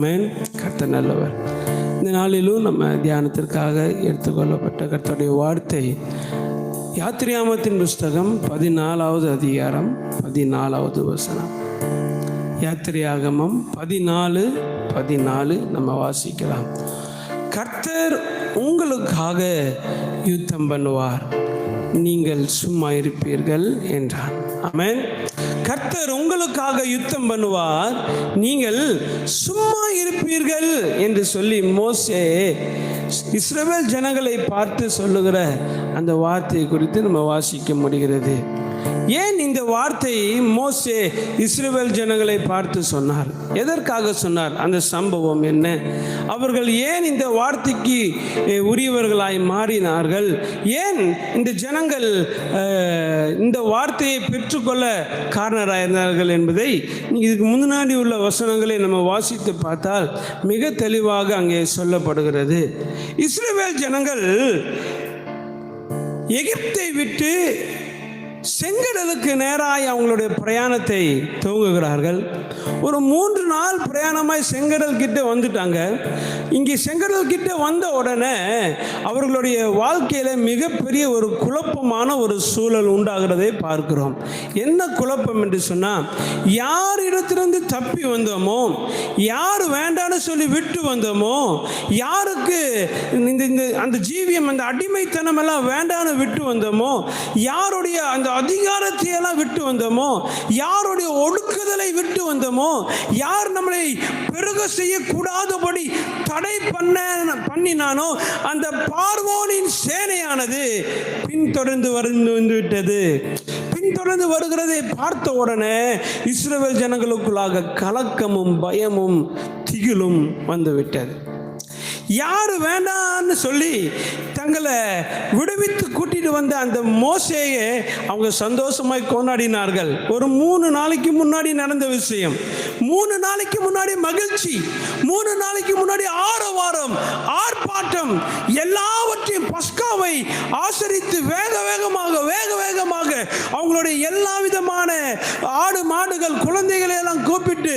ஆமென். கர்த்தர் நல்லவர். இந்த நாளிலும் நம்ம தியானத்திற்காக எடுத்துக்கொள்ளப்பட்ட கர்த்தருடைய வார்த்தை யாத்திராகமத்தின் புஸ்தகம் 14வது அதிகாரம் 14வது வசனம். யாத்திராகமம் 14 நம்ம வாசிக்கலாம். கர்த்தர் உங்களுக்காக யுத்தம் பண்ணுவார், நீங்கள் சும்மா இருப்பீர்கள் என்றார். ஆமென். கர்த்தர் உங்களுக்காக யுத்தம் பண்ணுவார், நீங்கள் சும்மா இருப்பீர்கள் என்று சொல்லி மோசே இஸ்ரவேல் ஜனங்களை பார்த்து சொல்லுகிற அந்த வார்த்தை குறித்து நம்ம வாசிக்க முடிகிறது. ஏன் இந்த வார்த்தை மோசே இஸ்ரவேல் ஜனங்களை பார்த்து சொன்னார்? எதற்காக சொன்னார்? அந்த சம்பவம் என்ன? அவர்கள் ஏன் இந்த வார்த்தைக்கு உரியவர்களாய் மாறினார்கள்? ஏன் இந்த ஜனங்கள் இந்த வார்த்தையை பெற்றுக்கொள்ள காரணராயிருந்தார்கள் என்பதை இதுக்கு முன்னாடி உள்ள வசனங்களை நம்ம வாசித்து பார்த்தால் மிக தெளிவாக அங்கே சொல்லப்படுகிறது. இஸ்ரவேல் ஜனங்கள் எகிப்தை விட்டு செங்கடலுக்கு நேராய் அவங்களுடைய பிரயாணத்தை துவங்குகிறார்கள். ஒரு 3 நாள் பிரயாணமாய் செங்கடல் கிட்ட வந்துட்டாங்க. இங்கே செங்கடல் கிட்ட வந்த உடனே அவர்களுடைய வாழ்க்கையில மிகப்பெரிய ஒரு குழப்பமான ஒரு சூழல் உண்டாகிறதை பார்க்கிறோம். என்ன குழப்பம் என்று சொன்னால், யார் இடத்திலிருந்து தப்பி வந்தோமோ, யார் வேண்டான்னு சொல்லி விட்டு வந்தோமோ, யாருக்கு இந்த அந்த ஜீவியம் அந்த அடிமைத்தனம் எல்லாம் வேண்டான்னு விட்டு வந்தோமோ, யாருடைய அந்த அதிகாரத்தை எல்லாம் விட்டு வந்தோமோ, யாருடைய ஒடுக்குதலை விட்டு வந்தோமோ, யார் நம்மளை பெருக செய்யக்கூடாதபடி தடை பண்ணினானோ அந்த பார்வோனின் சேனையானது பின்தொடர்ந்து வந்து விட்டது. பின்தொடர்ந்து வருகிறதை பார்த்த உடனே இஸ்ரவேல் ஜனங்களுக்குள்ளாக கலக்கமும் பயமும் திகிலும் வந்து விட்டது. யாரு வேண்டான்னு சொல்லி தங்களை விடுவித்து கூட்டிட்டு வந்த அந்த மோசேயை அவங்க சந்தோஷமாய் கொண்டாடினார்கள். ஒரு 3 நாளைக்கு முன்னாடி நடந்த விஷயம், 3 நாளைக்கு முன்னாடி மகிழ்ச்சி, 3 நாளைக்கு முன்னாடி ஆரவாரம், ஆர்ப்பாட்டம், எல்லாவற்றையும் பஸ்காவை ஆசரித்து வேக வேகமாக அவங்களுடைய எல்லா விதமான ஆடு மாடுகள் குழந்தைகளை எல்லாம் கூப்பிட்டு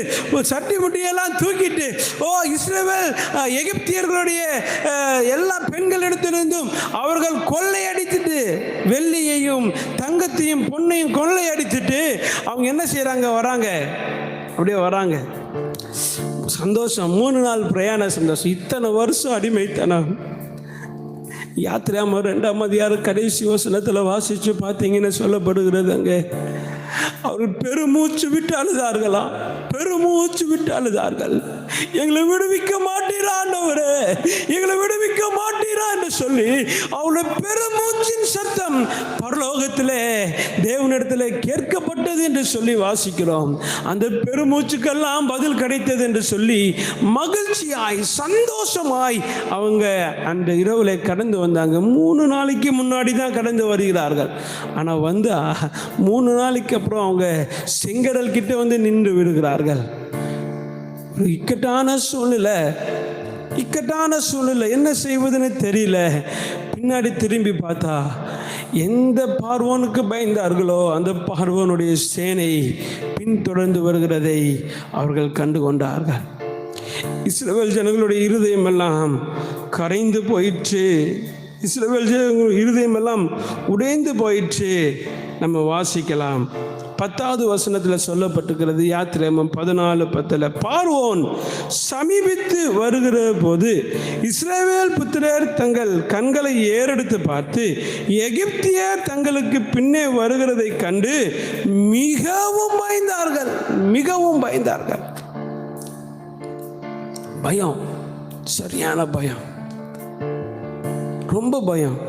சட்டி முட்டியெல்லாம் தூக்கிட்டு, ஓ இஸ்ரவேல் எகிப்தியர்களுடைய எல்லா பெண்களிடத்திலிருந்தும் அவர்கள் கொள்ளையடித்துட்டு, வெள்ளியையும் தங்கத்தையும் பொன்னையும் கொள்ளையடித்துட்டு அவங்க என்ன செய்யறாங்க? வராங்க, அப்படியே வராங்க. சந்தோஷம், 3 நாள் பிரயாண சந்தோஷம். இத்தனை வருஷம் அடிமைத்தனம். யாத்திராகமம் 2ஆம் அதிகாரம் கடைசி வசனத்தில் வாசிச்சு பார்த்தீங்கன்னு சொல்லப்படுகிறது, அங்கே அவர்கள் பெருமூச்சு விட்டு அழுதார்களாம். பெருமூச்சு விட்டு அழுதார்கள். எங்களை விடுவிக்க மாட்டீரா ஆண்டவரே, எங்களை விடுவிக்க மாட்டீரா என்று சொல்லி அவருடைய பெருமூச்சின் சத்தம் பரலோகத்திலே தேவனிடத்திலே கேட்கப்பட்டது என்று சொல்லி வாசிக்கிறோம். அந்த பெருமூச்சுக்கெல்லாம் பதில் கிடைத்தது என்று சொல்லி மகிழ்ச்சியாய் சந்தோஷமாய் அவங்க அந்த இரவுல கடந்து வந்தாங்க. 3 நாளைக்கு முன்னாடி தான் கடந்து வருகிறார்கள். ஆனால் வந்து 3 நாளைக்கு அப்புறம் அவங்க செங்கடல் கிட்ட வந்து நின்று விடுகிறார்கள். ஒரு இக்கட்டான சூழ்நிலை, என்ன செய்வதுன்னு தெரியல. பின்னாடி திரும்பி பார்த்தா எந்த பார்வோனுக்கு பயந்தார்களோ அந்த பார்வோனுடைய சேனை பின்தொடர்ந்து வருகிறதை அவர்கள் கண்டு கொண்டார்கள். இஸ்ரவேல் ஜனங்களுடைய இருதயம் எல்லாம் கரைந்து போயிற்று. இஸ்ரவேல் ஜனங்களுடைய இருதயம் எல்லாம் உடைந்து போயிற்று. நம்ம வாசிக்கலாம். 10வது வசனத்தில் சொல்லப்பட்டிருக்கிறது. யாத்திராகமம் 14:10 பார்வோன் சமீபித்து வருகிற போது இஸ்ரவேல் புத்திரர் தங்கள் கண்களை ஏறெடுத்து பார்த்து எகிப்தியர் தங்களுக்கு பின்னே வருகிறதை கண்டு மிகவும் பயந்தார்கள். பயம், சரியான பயம், ரொம்ப பயம்.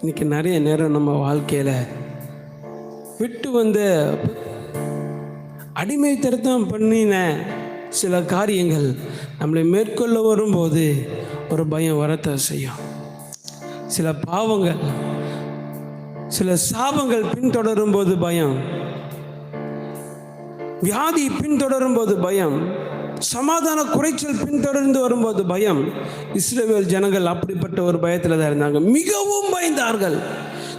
இன்னைக்கு நிறைய நேரம் நம்ம வாழ்க்கையில விட்டு வந்த அடிமைத்தனம் பண்ணின சில காரியங்கள் நம்மளை மேற்கொள்ள வரும்போது ஒரு பயம் வரத்தான் செய்யும். சில பாவங்கள், சில சாபங்கள் பின்தொடரும் போது பயம், வியாதி பின்தொடரும் போது பயம், சமாதான குறைச்சல் பின்தொடர்ந்து வரும்போது பயம். இஸ்ரவேல் ஜனங்கள் அப்படிப்பட்ட ஒரு பயத்தில் தான் இருந்தாங்க. மிகவும் பயந்தார்கள்.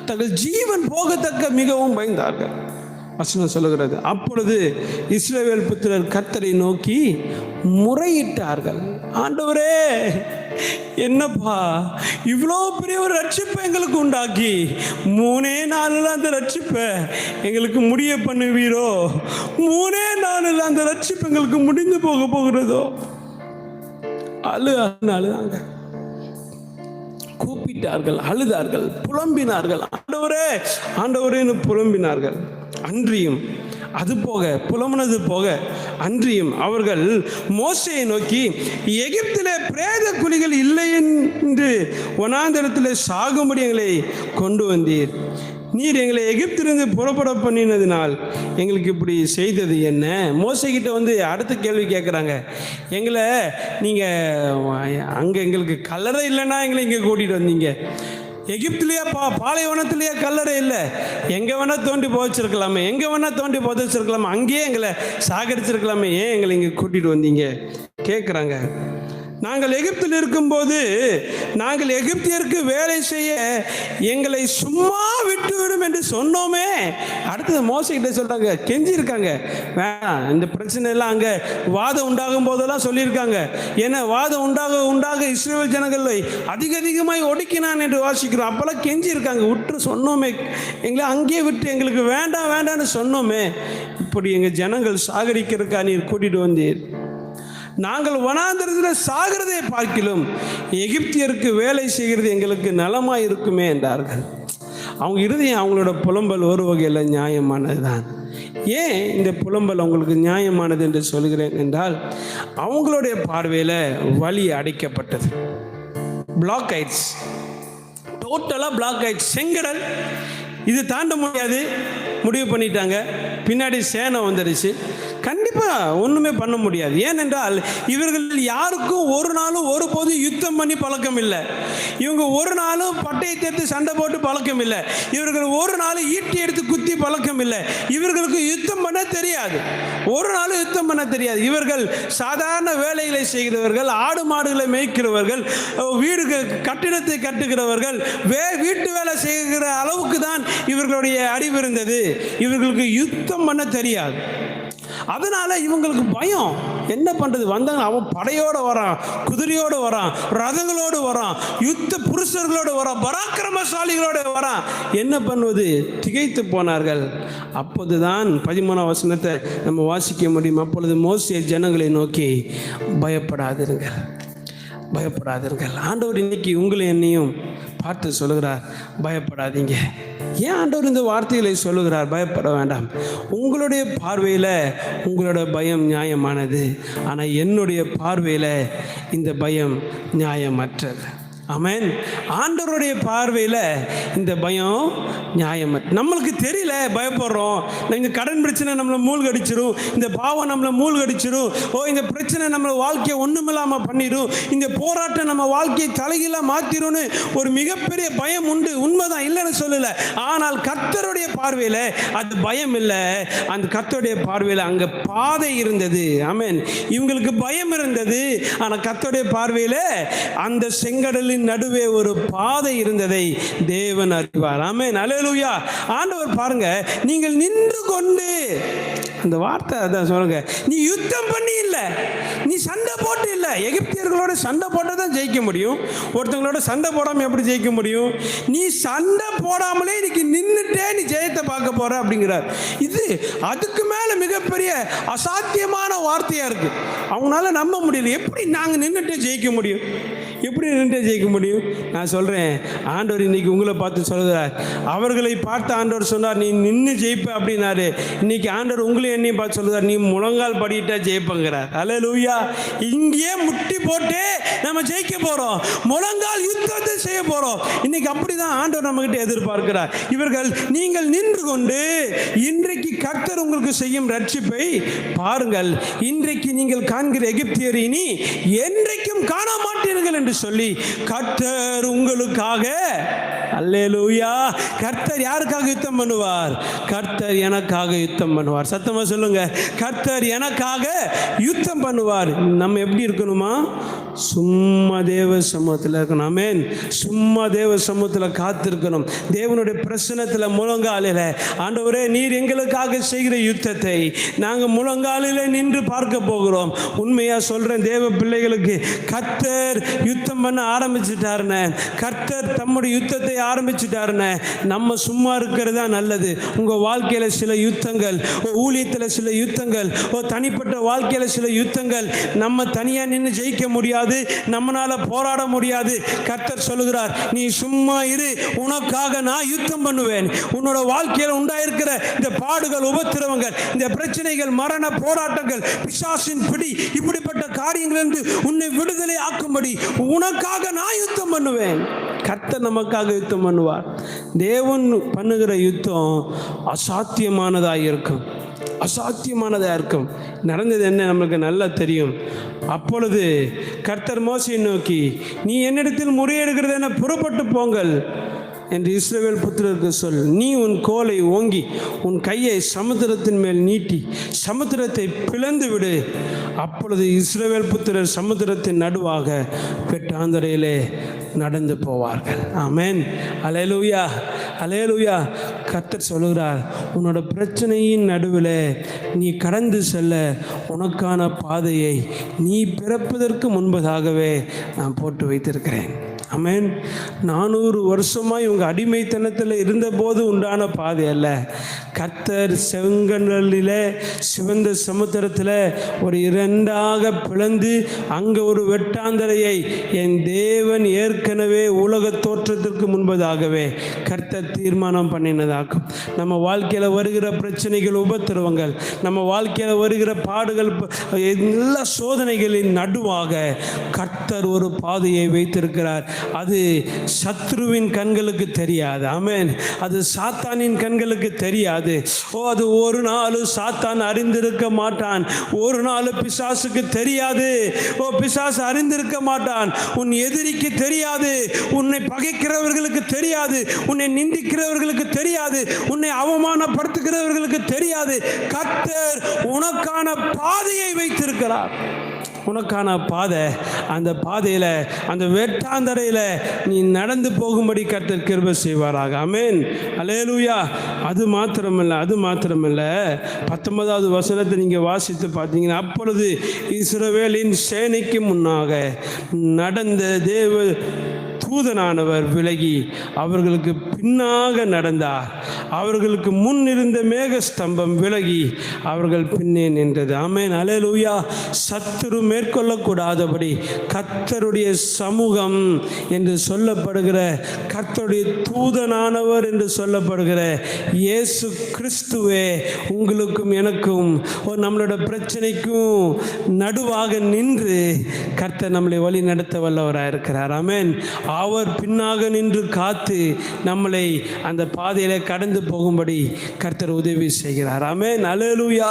தங்கள் ஜீவன் போகத்தக்க மிகவும் பயந்தார்கள். வசனம் சொல்லுகிறது. அப்பொழுது இஸ்ரவேல் புத்திரர் கர்த்தரை நோக்கி முறையிட்டார்கள். ஆண்டவரே, என்னப்பா இவ்வளோ பெரிய ஒரு ரட்சிப்பை எங்களுக்கு உண்டாக்கி 3 நாளில் அந்த ரட்சிப்பை எங்களுக்கு முடிய பண்ணுவீரோ? 3 நாளில் அந்த ரட்சிப்பு எங்களுக்கு முடிந்து போகிறதோ? அழுதாங்க, கூப்பிட்டார்கள், அழுதார்கள், புலம்பினார்கள். ஆண்டவரே ஆண்டவரேன்னு புலம்பினார்கள். அன்றியும் அது போக, புலம்புனது போக, அன்றியும் அவர்கள் மோசேயை நோக்கி, எகிப்திலே பிரேத குழிகள் இல்லை என்று வனாந்தரத்திலே சாகும்படி எங்களை கொண்டு வந்தீர். நீர் எங்களை எகிப்திலிருந்து புறப்பட பண்ணினதினால் எங்களுக்கு இப்படி செய்தது என்ன? மோசைக்கிட்ட வந்து அடுத்த கேள்வி கேட்குறாங்க. எங்களை நீங்கள் அங்கே எங்களுக்கு கல்லறை இல்லைன்னா எங்களை இங்கே கூட்டிகிட்டு வந்தீங்க. எகிப்திலேயே பாலைவனத்திலேயே கல்லறை இல்லை, எங்கே வேணால் தோண்டி புதைச்சிருக்கலாமே, எங்கே வேணால் தோண்டி புதைச்சிருக்கலாமே, அங்கேயே எங்களை சாகடிச்சிருக்கலாமே, ஏன் எங்களை இங்கே கூட்டிகிட்டு வந்தீங்க கேட்குறாங்க. நாங்கள் எகிப்தில் இருக்கும்போது நாங்கள் எகிப்தியருக்கு வேலை செய்ய எங்களை சும்மா விட்டுவிடும் என்று சொன்னோமே. அடுத்தது மோசைக்கிட்ட சொல்கிறாங்க, கெஞ்சிருக்காங்க, வேணாம் இந்த பிரச்சனை எல்லாம் அங்கே வாதம் உண்டாகும் போதெல்லாம் சொல்லியிருக்காங்க. ஏன்னா வாதம் உண்டாக இஸ்ரவேல் ஜனங்களை அதிகமாய் ஒடுக்கினான் என்று வாசிக்கிறோம். அப்போல்லாம் கெஞ்சிருக்காங்க, விட்டு சொன்னோமே, எங்களை அங்கேயே விட்டு எங்களுக்கு வேண்டான்னு சொன்னோமே, இப்படி எங்கள் ஜனங்கள் சாகடிக்கிறதுக்கா நீர் கூட்டிகிட்டு வந்தீர்? நாங்கள் வனாந்திரத்தில் சாகிறதை பார்க்கிலும் எகிப்தியருக்கு வேலை செய்கிறது எங்களுக்கு நலமாக இருக்குமே என்றார்கள். அவங்க இருதயம், அவங்களோட புலம்பல் ஒரு வகையில் நியாயமானது தான். ஏன் இந்த புலம்பல் அவங்களுக்கு நியாயமானது என்று சொல்கிறேன் என்றால், அவங்களுடைய பார்வையில் வழி அடைக்கப்பட்டது, பிளாக் ஆயிடுச்சு, டோட்டலாக பிளாக் ஆயிடுச்சு. செங்கடல் இது தாண்ட முடியாது முடிவு பண்ணிட்டாங்க. பின்னாடி சேனை வந்துடுச்சு, கண்டிப்பாக ஒன்றுமே பண்ண முடியாது. ஏனென்றால் இவர்கள் யாருக்கும் ஒரு நாளும் ஒருபோது யுத்தம் பண்ணி பழக்கம் இல்லை. இவங்க ஒரு நாளும் பட்டையை தேர்த்து சண்டை போட்டு பழக்கம் இல்லை. இவர்கள் ஒரு நாள் ஈட்டி எடுத்து குத்தி பழக்கம் இல்லை. இவர்களுக்கு யுத்தம் பண்ண தெரியாது, ஒரு நாளும் யுத்தம் பண்ண தெரியாது. இவர்கள் சாதாரண வேலைகளை செய்கிறவர்கள், ஆடு மாடுகளை மேய்க்கிறவர்கள், வீடு கட்டிடத்தை கட்டுகிறவர்கள், வீட்டு வேலை செய்கிற அளவுக்கு தான் இவர்களுடைய அறிவு இருந்தது. இவர்களுக்கு யுத்தம் பண்ண தெரியாது. அதனால இவங்களுக்கு பயம். என்ன பண்றது? வந்தாங்க, அவன் படையோடு வரான், குதிரையோடு வரான், ரதங்களோடு வரான், யுத்த புருஷர்களோடு வரான், பராக்கிரமசாலிகளோடு வரான். என்ன பண்ணுவது? திகைத்து போனார்கள். அப்போதுதான் 13ஆம் வசனத்தை நம்ம வாசிக்க முடியும். அப்பொழுது மோசே ஜனங்களை நோக்கி, பயப்படாதீர்கள், பயப்படாதீர்கள். ஆண்டவர் இன்னைக்கு உங்களை என்னையும் பார்த்து சொல்லுகிறார், பயப்படாதீங்க. ஏன் ஆண்டவர் இந்த வார்த்தைகளை சொல்லுகிறார்? பயப்பட வேண்டாம். உங்களுடைய பார்வையில் உங்களோட பயம் நியாயமானது, ஆனால் என்னுடைய பார்வையில் இந்த பயம் நியாயமற்றது. ஆமென். ஆண்டவருடைய பார்வையில் இந்த பயம் நியாயமற்ற. நம்மளுக்கு தெரியல, பயப்படுறோம். இந்த கடன் பிரச்சனை நம்மளை மூழ்கடிச்சிரும், இந்த பாவம் நம்மளை மூழ்கடிச்சிரும், இந்த பிரச்சனை நம்ம வாழ்க்கையை ஒன்றுமில்லாமல் பண்ணிடும், இந்த போராட்டம் நம்ம வாழ்க்கையை தலைகீழாக மாற்றிடும்னு ஒரு மிகப்பெரிய பயம் உண்டு. உண்மைதான், இல்லைன்னு சொல்லலை. ஆனால் கர்த்தருடைய பார்வையில் அது பயம் இல்லை. அந்த கர்த்தருடைய பார்வையில் அங்கே பாதை இருந்தது. ஆமென். இவங்களுக்கு பயம் இருந்தது, ஆனால் கர்த்தருடைய பார்வையில் அந்த செங்கடலின் நடுவே ஒரு பாதை இருந்ததை தேவன் அறிவார். ஆமென். அல்லேலூயா. ஆண்டவர் பாருங்க, நீங்கள் நின்று கொண்டு, அந்த வார்த்தை அதான் சொல்லுங்க, நீ யுத்தம் பண்ணி இல்லை, நீ சண்டை போட்டு இல்லை. எகிப்தியர்களோட சண்டை போட்டால் தான் ஜெயிக்க முடியும். ஒருத்தங்களோட சண்டை போடாமல் எப்படி ஜெயிக்க முடியும்? நீ சண்டை போடாமலே இன்னைக்கு நின்றுட்டே நீ ஜெயத்தை பார்க்க போற அப்படிங்கிறார். இது அதுக்கு மேல மிகப்பெரிய அசாத்தியமான வார்த்தையா இருக்கு. அவங்களால நம்ப முடியல. எப்படி நாங்கள் நின்றுட்டே ஜெயிக்க முடியும்? எப்படி நின்று ஜெயிக்க முடியும்? நான் சொல்கிறேன், ஆண்டவர் இன்னைக்கு உங்களை பார்த்து சொல்கிறார். அவர்களை பார்த்து ஆண்டவர் சொன்னார், நீ நின்று ஜெயிப்ப அப்படின்னாரு. இன்னைக்கு ஆண்டவர் உங்களை என்னையும் பார்த்து சொல்கிறார், நீ முழங்கால் படிட்டா ஜெயிப்பங்கிறார். அல்லேலூயா. இங்கேயே முட்டி போட்டு நம்ம ஜெயிக்க போகிறோம், முழங்கால் யுத்தத்தை செய்ய போகிறோம். இன்னைக்கு அப்படிதான் ஆண்டவர் நம்மகிட்ட எதிர்பார்க்கிறார். இவர்கள் நீங்கள் நின்று கொண்டு இன்றைக்கு கர்த்தர் உங்களுக்கு செய்யும் ரட்சிப்பை பாருங்கள். இன்றைக்கு நீங்கள் காண்கிற எகிப்தியரை இனி என்றைக்கும் காண மாட்டீர்கள் என்று சொல்லி கர்த்தர் உங்களுக்காக, அல்லேலூயா, கர்த்தர் யாருக்காக யுத்தம் பண்ணுவார்? கர்த்தர் எனக்காக யுத்தம் பண்ணுவார். சத்தமா சொல்லுங்க, கர்த்தர் எனக்காக யுத்தம் பண்ணுவார். நம்ம எப்படி இருக்கணுமா? சும்மா தேவ சமூகத்தில் இருக்கணும். ஆமென். சும்மா தேவ சமூகத்தில் காத்திருக்கணும். தேவனுடைய பிரசன்னத்தில் முழங்காலில், ஆண்டவரே நீர் எங்களுக்காக செய்கிற யுத்தத்தை நாங்கள் முழங்காலில் நின்று பார்க்க போகிறோம். உண்மையாக சொல்கிறேன், தேவ பிள்ளைகளுக்கு கர்த்தர் யுத்தம் பண்ண ஆரம்பிச்சுட்டாருன்னு, கர்த்தர் தம்முடைய யுத்தத்தை ஆரம்பிச்சுட்டாருன்னு நம்ம சும்மா இருக்கிறது தான் நல்லது. உங்கள் வாழ்க்கையில் சில யுத்தங்கள், ஊழியத்தில் சில யுத்தங்கள், தனிப்பட்ட வாழ்க்கையில் சில யுத்தங்கள் நம்ம தனியாக நின்று ஜெயிக்க முடியாது, நம்மளால போராட முடியாது. கர்த்தர் சொல்லுகிறார், நீ சும்மா இரு, உனக்காக நான் யுத்தம் பண்ணுவேன். உன்னோட வாழ்க்கையில் உண்டாயிருக்கிற இந்த பாடுகள், உபத்திரவங்கள், இந்த பிரச்சனைகள், மரண போராட்டங்கள், பிசாசின் பிடி, இப்படிப்பட்ட காரியங்களிலிருந்து உன்னை விடுதலை ஆக்கும்படி உனக்காக நான் யுத்தம் பண்ணுவேன். கர்த்தர் நமக்காக யுத்தம் பண்ணுவார். தேவன் பண்ணுகிற யுத்தம் அசாத்தியமானதாக இருக்கும், அசாத்தியமானதாக இருக்கும். நடந்தது என்ன நம்மளுக்கு நல்லா தெரியும். அப்பொழுது கர்த்தர் மோசேயை நோக்கி, நீ என்னிடத்தில் முறையிடுகிறது என புறப்பட்டு போங்கள் என்று இஸ்ரவேல் புத்திரருக்கு சொல். நீ உன் கோலை ஓங்கி உன் கையை சமுத்திரத்தின் மேல் நீட்டி சமுத்திரத்தை பிளந்து விடு. அப்பொழுது இஸ்ரவேல் புத்திரர் சமுத்திரத்தின் நடுவாக வெட்டாந்தரையிலே நடந்து போவார்கள். ஆமென். அல்லேலூயா, அல்லேலூயா. கர்த்தர் சொல்லுகிறார், உன்னோட பிரச்சனையின் நடுவில் நீ கடந்து செல்ல உனக்கான பாதையை நீ பிறப்பதற்கு முன்பதாகவே நான் போட்டு வைத்திருக்கிறேன். ஆமென். 400 வருஷமாக இவங்க அடிமைத்தனத்தில் இருந்தபோது உண்டான பாதை அல்ல. கர்த்தர் செங்கடலிலே, சிவந்த சமுத்திரத்தில் ஒரு இரண்டாக பிளந்து அங்கே ஒரு வெட்டாந்தரையை என் தேவன் ஏற்கனவே உலக தோற்றத்திற்கு முன்பதாகவே கர்த்தர் தீர்மானம் பண்ணினதாக்கும். நம்ம வாழ்க்கையில் வருகிற பிரச்சனைகள், உபத்திரவங்கள், நம்ம வாழ்க்கையில் வருகிற பாடுகள், எல்லா சோதனைகளின் நடுவாக கர்த்தர் ஒரு பாதையை வைத்திருக்கிறார். அது சத்ருவின் கண்களுக்கு தெரியாது. ஆமென். அது சாத்தானின் கண்களுக்கு தெரியாது. அது ஒரு நாள் சாத்தான் அறிந்திருக்க மாட்டான். ஒரு நாள் பிசாசுக்கு தெரியாது. பிசாசு அறிந்திருக்க மாட்டான். உன் எதிரிக்கு தெரியாது. உன்னை பகைக்கிறவர்களுக்கு தெரியாது. உன்னை நிந்திக்கிறவர்களுக்கு தெரியாது. உன்னை அவமானப்படுத்துகிறவர்களுக்கு தெரியாது. கர்த்தர் உனக்கான பாதையை வைத்திருக்கிறார். உனக்கான பாதை, அந்த பாதையில், அந்த வெட்டாந்தரையில் நீ நடந்து போகும்படி கர்த்தர் கிருபை செய்வாராக. ஆமென். அல்லேலூயா. அது மாத்திரமல்ல, அது மாத்திரமல்ல, 19வது வசனத்தை நீங்கள் வாசித்து பார்த்தீங்கன்னா, அப்பொழுது இஸ்ரவேலின் சேனைக்கு முன்னாக நடந்த தேவ தூதனானவர் விலகி அவர்களுக்கு பின்னாக நடந்தார். அவர்களுக்கு முன் இருந்த மேக ஸ்தம்பம் விலகி அவர்கள் பின்னே நின்றது. ஆமென். அல்லேலூயா. சத்துரு மேற்கொள்ளக்கூடாதபடி கர்த்தருடைய சமூகம் என்று சொல்லப்படுகிற, கர்த்தருடைய தூதனானவர் என்று சொல்லப்படுகிற இயேசு கிறிஸ்துவே உங்களுக்கும் எனக்கும் நம்மளோட பிரச்சனைக்கும் நடுவாக நின்று கர்த்தர் நம்மளை வழி நடத்த வல்லவராக இருக்கிறார். ஆமென். அவர் பின்னாக நின்று காத்து நம்மளை அந்த பாதையில் கடந்து போகும்படி கர்த்தர் உதவி செய்கிறார். ஆமென். அல்லேலூயா.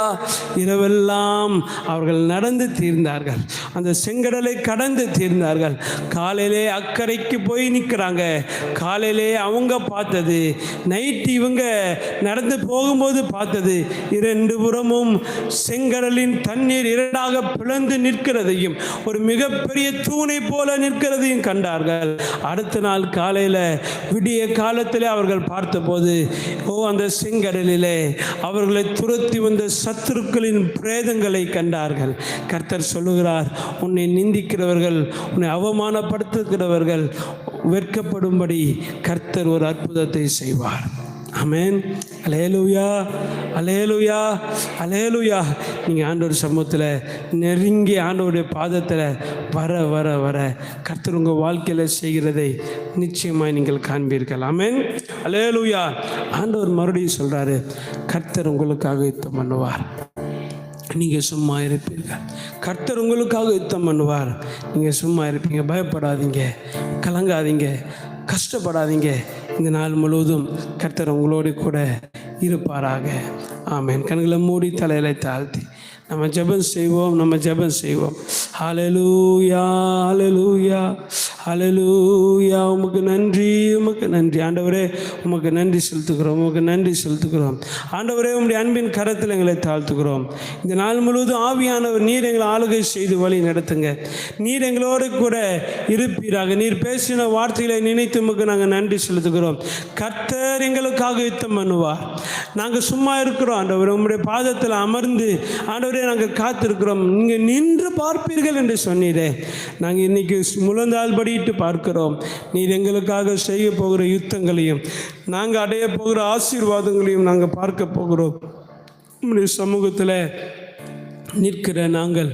இரவெல்லாம் அவர்கள் நடந்து தீர்ந்தார்கள். அந்த செங்கடலை கடந்து தீர்ந்தார்கள். காலையிலே அக்கறைக்கு போய் நிற்கிறாங்க. காலையிலே அவங்க பார்த்தது, நைட்டு இவங்க நடந்து போகும்போது பார்த்தது, இரண்டு புறமும் செங்கடலின் தண்ணீர் இரண்டாக பிளந்து நிற்கிறதையும் ஒரு மிகப்பெரிய தூணை போல நிற்கிறதையும் கண்டார்கள். அடுத்த நாள் காலையில் விடிய காலத்தில் அவர்கள் பார்த்தபோது, அந்த செங்கடலிலே அவர்களை துரத்தி வந்த சத்துருக்களின் பிரேதங்களை கண்டார்கள். கர்த்தர் சொல்லுகிறார், உன்னை நிந்திக்கிறவர்கள், உன்னை அவமானப்படுத்துகிறவர்கள் வெட்கப்படும்படி கர்த்தர் ஒரு அற்புதத்தை செய்வார். ஆமென். அல்லேலூயா, அல்லேலூயா, அல்லேலூயா. நீங்கள் ஆண்டவர் சமூகத்தில் நெருங்கி ஆண்டவருடைய பாதத்தில் வர வர வர கர்த்தர் உங்கள் வாழ்க்கையில் செய்கிறதை நிச்சயமாக நீங்கள் காண்பீர்கள். ஆமென். அல்லேலூயா. ஆண்டவர் மறுபடியும் சொல்கிறாரு, கர்த்தர் உங்களுக்காக யுத்தம் பண்ணுவார், நீங்கள் சும்மா இருப்பீர்கள். கர்த்தர் உங்களுக்காக யுத்தம் பண்ணுவார், நீங்கள் சும்மா இருப்பீங்க. பயப்படாதீங்க, கலங்காதீங்க, கஷ்டப்படாதீங்க. இந்த நாள் முழுவதும் கர்த்தர் உங்களோடு கூட இருப்பாராக. ஆமென். கண்களை மூடி தலையில தாழ்த்தி நம்ம ஜெபம் செய்வோம், நம்ம ஜெபம் செய்வோம். ஹல்லேலூயா, ஹல்லேலூயா, ஹல்லேலூயா. உமக்கு நன்றி, உமக்கு உமக்கு நன்றி ஆண்டவரே, உமக்கு நன்றி செலுத்துகிறோம், உமக்கு நன்றி செலுத்துகிறோம் ஆண்டவரே. உம்முடைய அன்பின் கரத்தில் எங்களை தாழ்த்துகிறோம். இந்த நாள் முழுவதும் ஆவியானவர் நீர் எங்களை ஆளுகை செய்து வழி நடத்துங்க. நீர் எங்களோடு கூட இருப்பீராக. நீர் பேசின வார்த்தைகளை நினைத்து உமக்கு நாங்கள் நன்றி செலுத்துகிறோம். கர்த்தர் எங்களுக்காக யுத்தம் பண்ணுவார். நாங்கள் சும்மா இருக்கிறோம் ஆண்டவரே, உம்முடைய பாதத்தில் அமர்ந்து ஆண்டவரே நாங்கள் காத்திருக்கிறோம். நீங்கள் நின்று பார்ப்பீர்கள் என்று சொன்னீரே. நாங்கள் இன்னைக்கு முழந்தால் படிட்டு பார்க்கிறோம். நீர் எங்களுக்காக செய்ய போகிற யுத்தங்களையும் நாங்கள் அடைய போகிற ஆசீர்வாதங்களையும் நாங்கள் பார்க்க போகிறோம். உம்முடைய சமூகத்தில் நிற்கிற நாங்கள்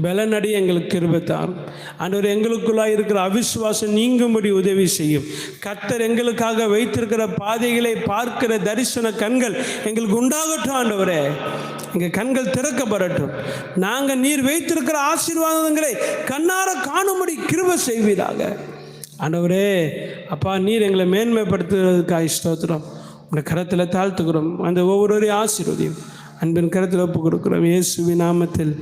பலனடி எங்களுக்கு கிருபை தாரும் ஆண்டவர். எங்களுக்குள்ளாக இருக்கிற அவிசுவாசம் நீங்கும்படி உதவி செய்யும். கர்த்தர் எங்களுக்காக வைத்திருக்கிற பாதைகளை பார்க்கிற தரிசன கண்கள் எங்களுக்கு உண்டாகட்டும் ஆண்டவரே. எங்கள் கண்கள் திறக்கப்படட்டும். நாங்கள் நீர் வைத்திருக்கிற ஆசீர்வாதங்களை கண்ணார காணும்படி கிருபை செய்வீராக ஆண்டவரே. அப்பா, நீர் எங்களை மேன்மைப்படுத்துவதற்காக ஸ்தோத்திரம். உங்களுடைய கரத்தில் தாழ்த்துக்கிறோம். அந்த ஒவ்வொருவரையும் ஆசீர்வதியும் அன்பின் கரத்தில் ஒப்பு கொடுக்கிறோம். இயேசுவின் நாமத்தில்